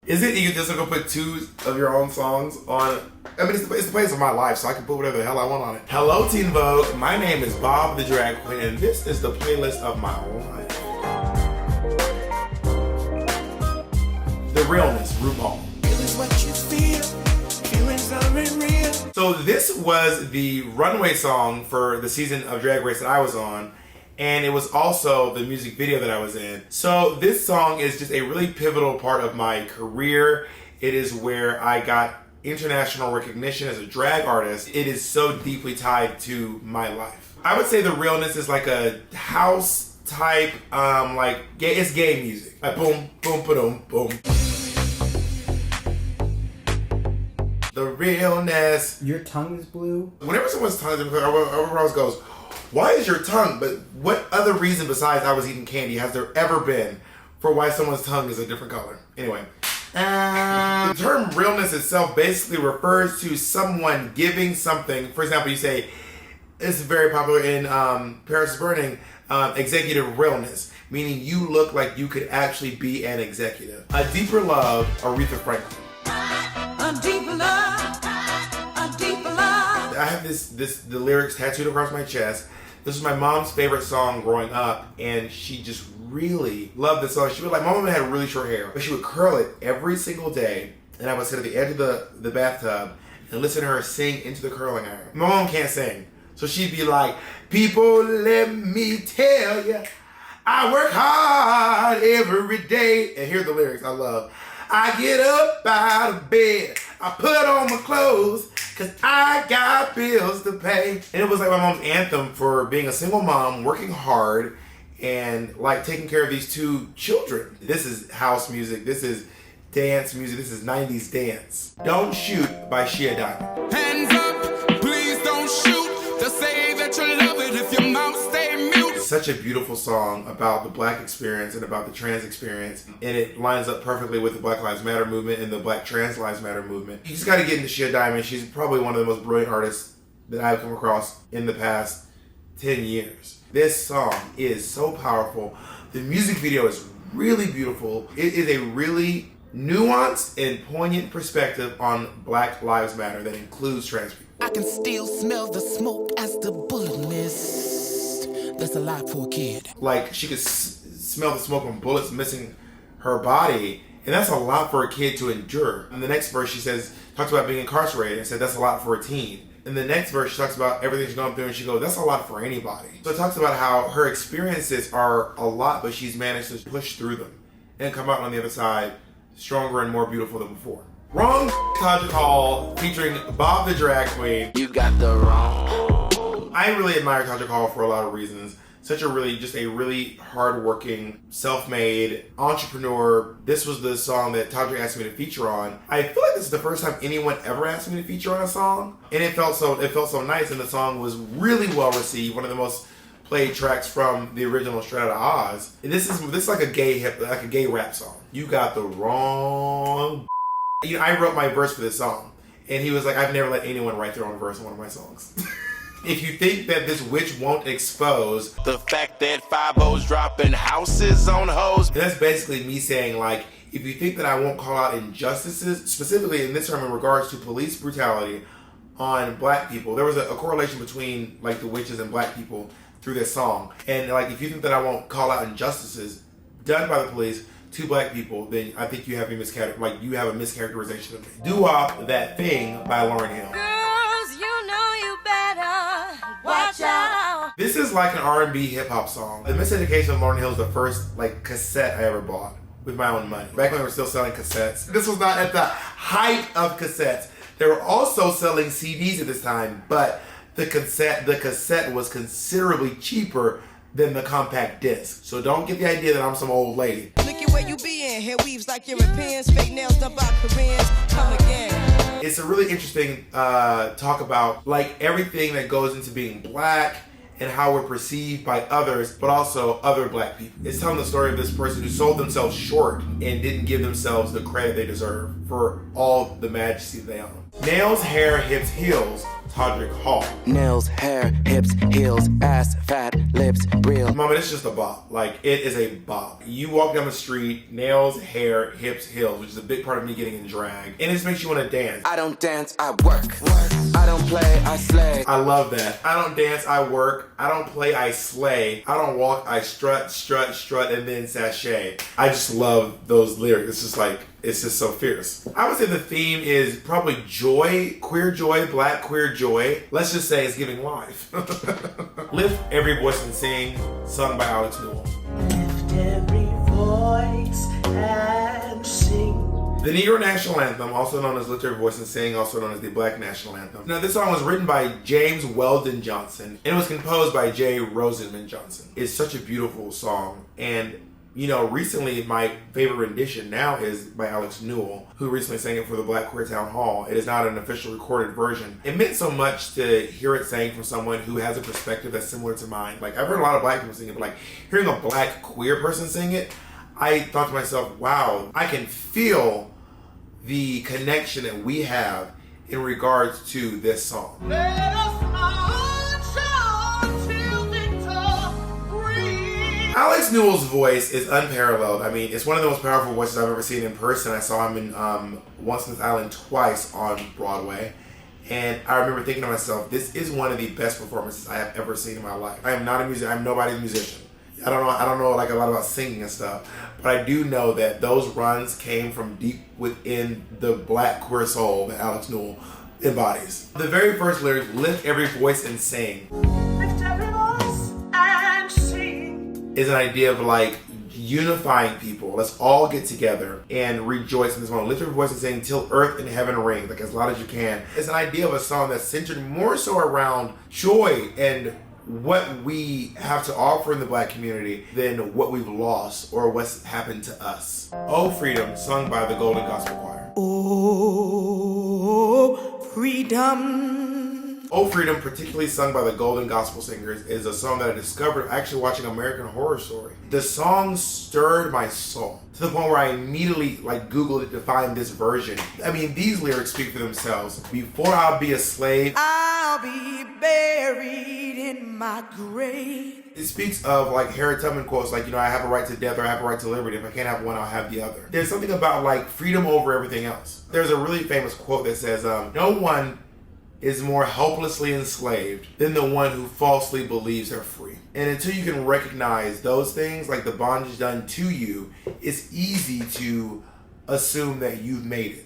Is it egotistical to put two of your own songs on? I mean, it's the place of my life, so I can put whatever the hell I want on it. Hello, Teen Vogue. My name is Bob the Drag Queen, and this is the playlist of my life. The Realness, RuPaul. What you feel, feelings are real. So this was the runway song for the season of Drag Race that I was on, and it was also the music video that I was in. So this song is just a really pivotal part of my career. It is where I got international recognition as a drag artist. It is so deeply tied to my life. I would say the Realness is like a house type, it's gay music. Like boom, boom, boom, boom. The Realness. Your tongue is blue? Whenever someone's tongue is blue, everyone else goes, why is your tongue? But what other reason besides I was eating candy has there ever been for why someone's tongue is a different color? Anyway. The term realness itself basically refers to someone giving something. For example, you say, it's very popular in Paris is Burning, executive realness, meaning you look like you could actually be an executive. A Deeper Love, Aretha Franklin. A deeper love, a deeper love. I have the lyrics tattooed across my chest. This was my mom's favorite song growing up, and she just really loved this song. She would my mom had really short hair, but she would curl it every single day, and I would sit at the edge of the bathtub and listen to her sing into the curling iron. My mom can't sing, so she'd be like, people, let me tell you, I work hard every day. And here's the lyrics I love. I get up out of bed, I put on my clothes, cause I got bills to pay. And it was like my mom's anthem for being a single mom, working hard, and like taking care of these two children. This is house music, this is dance music, this is 90s dance. Don't Shoot by Shia Diamond. Hands up, please don't shoot. To say that you love it if your mouth stay mute. Such a beautiful song about the black experience and about the trans experience, and it lines up perfectly with the Black Lives Matter movement and the Black Trans Lives Matter movement. You just got to get into Shia Diamond. She's probably one of the most brilliant artists that I've come across in the past 10 years. This song is so powerful. The music video is really beautiful. It is a really nuanced and poignant perspective on Black Lives Matter that includes trans people. I can still smell the smoke as the bullet mist. That's a lot for a kid. Like, she could smell the smoke from bullets missing her body, and that's a lot for a kid to endure. In the next verse, she talks about being incarcerated and said that's a lot for a teen. In the next verse, she talks about everything she's going through, and she goes, that's a lot for anybody. So it talks about how her experiences are a lot, but she's managed to push through them and come out on the other side stronger and more beautiful than before. Wrong Todrick Hall featuring Bob the Drag Queen. You got the wrong. I really admire Todrick Hall for a lot of reasons. Just a really hardworking, self-made entrepreneur. This was the song that Todrick asked me to feature on. I feel like this is the first time anyone ever asked me to feature on a song, and it felt so nice. And the song was really well received. One of the most played tracks from the original Straight Outta Oz. And this is like a gay rap song. You got the wrong. I wrote my verse for this song, and he was like, I've never let anyone write their own verse on one of my songs. If you think that this witch won't expose the fact that 5-0's dropping houses on hoes, that's basically me saying, like, if you think that I won't call out injustices, specifically in this term in regards to police brutality on black people, there was a correlation between like the witches and black people through this song. And like, if you think that I won't call out injustices done by the police to black people, then I think you have a mischaracterization of me. Doo-Wop, That Thing by Lauryn Hill. Watch out. This is like an R&B hip-hop song. The Miseducation of Lauryn Hill is the first like cassette I ever bought with my own money. Back when we were still selling cassettes. This was not at the height of cassettes. They were also selling CDs at this time, but the cassette was considerably cheaper than the compact disc. So don't get the idea that I'm some old lady. Look at where you be in. Hair weaves like Europeans, fake nails done by Koreans. Come again. It's a really interesting talk about like everything that goes into being black and how we're perceived by others, but also other black people. It's telling the story of this person who sold themselves short and didn't give themselves the credit they deserve for all the majesty they own. Nails, Hair, Hips, Heels Todrick Hall. Nails, hair, hips, heels, ass, fat, lips, real. Mama, it's just a bop. Like, it is a bop. You walk down the street, nails, hair, hips, heels, which is a big part of me getting in drag. And it just makes you want to dance. I don't dance, I work. I don't play, I slay. I love that. I don't dance, I work. I don't play, I slay. I don't walk, I strut, strut, strut, and then sashay. I just love those lyrics. It's just like, it's just so fierce. I would say the theme is probably joy, queer joy, black queer joy. Let's just say it's giving life. Lift Every Voice and Sing, sung by Alex Newell. Lift every voice and sing. The Negro National Anthem, also known as Lift Every Voice and Sing, also known as the Black National Anthem. Now, this song was written by James Weldon Johnson, and it was composed by J. Rosenman Johnson. It's such a beautiful song, and you know, recently my favorite rendition now is by Alex Newell, who recently sang it for the Black Queer Town Hall. It is not an official recorded version. It meant so much to hear it sang from someone who has a perspective that's similar to mine. Like, I've heard a lot of black people sing it, but like, hearing a black queer person sing it, I thought to myself, wow, I can feel the connection that we have in regards to this song. Alex Newell's voice is unparalleled. I mean, it's one of the most powerful voices I've ever seen in person. I saw him in Once Smith Island twice on Broadway. And I remember thinking to myself, this is one of the best performances I have ever seen in my life. I am not a musician. I'm nobody's musician. I don't know like a lot about singing and stuff, but I do know that those runs came from deep within the black queer soul that Alex Newell embodies. The very first lyric, lift every voice and sing, Lift every voice and sing. is an idea of like unifying people. Let's all get together and rejoice in this moment. Lift your voice and sing till earth and heaven ring, like as loud as you can. It's an idea of a song that's centered more so around joy and what we have to offer in the black community than what we've lost or what's happened to us. Oh Freedom, sung by the Golden Gospel Choir. Oh, freedom. Oh Freedom, particularly sung by the Golden Gospel Singers, is a song that I discovered actually watching American Horror Story. The song stirred my soul to the point where I immediately Googled it to find this version. I mean, these lyrics speak for themselves. Before I'll be a slave, I'll be buried in my grave. it speaks of Harriet Tubman quotes I have a right to death or I have a right to liberty. If I can't have one, I'll have the other. There's something about freedom over everything else. There's a really famous quote that says, no one is more helplessly enslaved than the one who falsely believes they're free. And until you can recognize those things, like the bondage done to you, it's easy to assume that you've made it.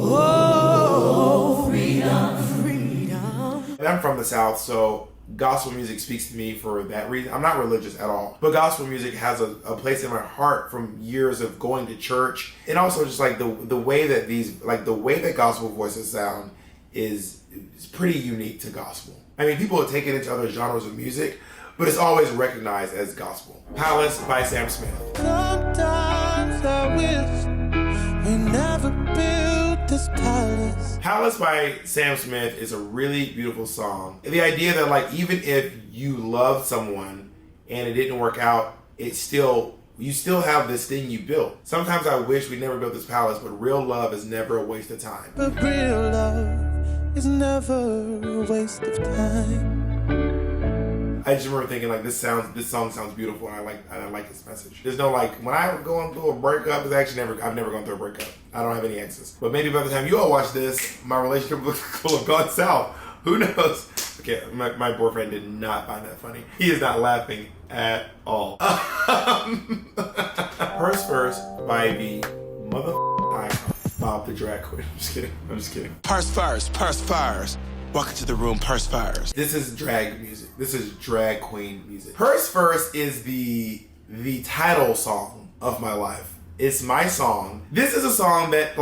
Oh, freedom, freedom. I'm from the South, so gospel music speaks to me for that reason. I'm not religious at all, but gospel music has a place in my heart from years of going to church, and also just the way that the way that gospel voices sound is pretty unique to gospel. I mean, people will take it into other genres of music, but it's always recognized as gospel. Palace by Sam Smith. Sometimes I wish we never built this palace. Palace by Sam Smith is a really beautiful song. The idea that even if you love someone and it didn't work out, you still have this thing you built. Sometimes I wish we never built this palace, but real love is never a waste of time. But real love is never a waste of time. I just remember thinking this song sounds beautiful, and I like this message. There's no when I go through a breakup, I've never gone through a breakup. I don't have any exes. But maybe by the time you all watch this, my relationship will have gone south. Who knows? Okay, my boyfriend did not find that funny. He is not laughing at all. Purse First by the icon, Bob the Drag Queen. I'm just kidding. Purse first, purse first. Walk into the room, purse first. This is drag music. This is drag queen music. Purse First is the title song of my life. It's my song. This is a song that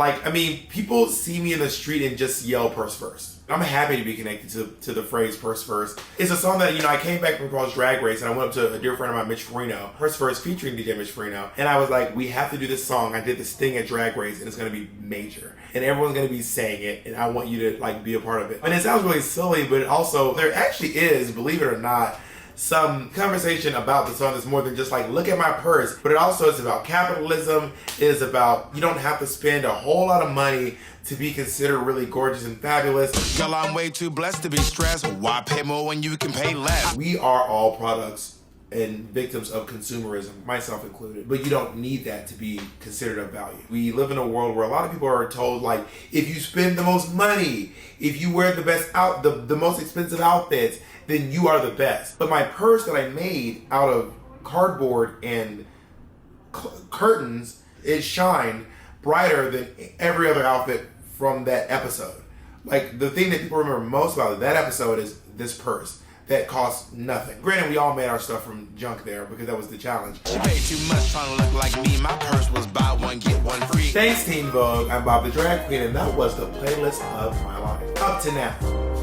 people see me in the street and just yell Purse First. I'm happy to be connected to the phrase Purse First. It's a song that, I came back from RuPaul's Drag Race and I went up to a dear friend of mine, Mitch Farino, Purse First featuring DJ Mitch Farino. And I was like, we have to do this song. I did this thing at Drag Race and it's going to be major. And everyone's going to be saying it and I want you to be a part of it. And it sounds really silly, but also there actually is, believe it or not, some conversation about the song that's more than just like, look at my purse, but it also is about capitalism. It is about, you don't have to spend a whole lot of money to be considered really gorgeous and fabulous. Girl, I'm way too blessed to be stressed. Why pay more when you can pay less? We are all products and victims of consumerism, myself included. But you don't need that to be considered of value. We live in a world where a lot of people are told, like, if you spend the most money, if you wear the best the most expensive outfits, then you are the best. But my purse that I made out of cardboard and curtains, it shined brighter than every other outfit from that episode. Like, the thing that people remember most about that episode is this purse that cost nothing. Granted, we all made our stuff from junk there because that was the challenge. She paid too much trying to look like me. My purse was buy one, get one free. Thanks, Teen Vogue. I'm Bob the Drag Queen, and that was the playlist of my life. Up to now.